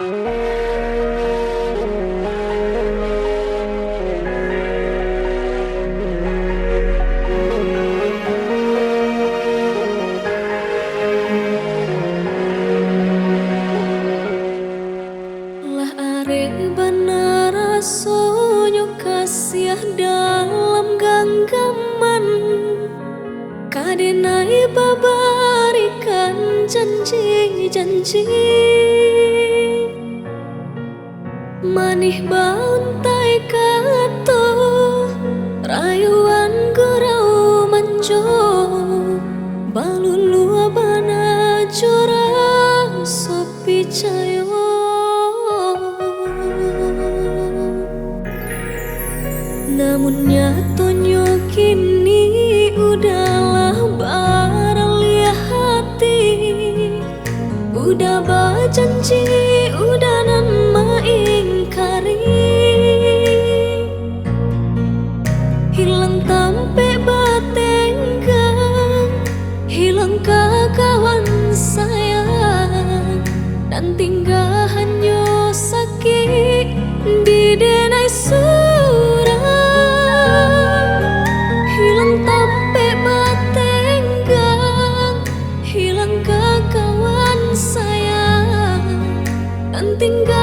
Lah arek bener rasonyo kasih dalam genggaman, kadenai babarikan janji-janji, manih bauntai kato rayuan gurau manjo, balulu bana cora sopi cayo. Namun nyatonya kini udahlah baralia hati, udah berjanji udah nan maingkari, hilang tampe batenggang, hilang kawan sayang, dan tinggal hanya sakit di denai surang, hilang tampe batenggang, hilang kawan sayang, dan tinggal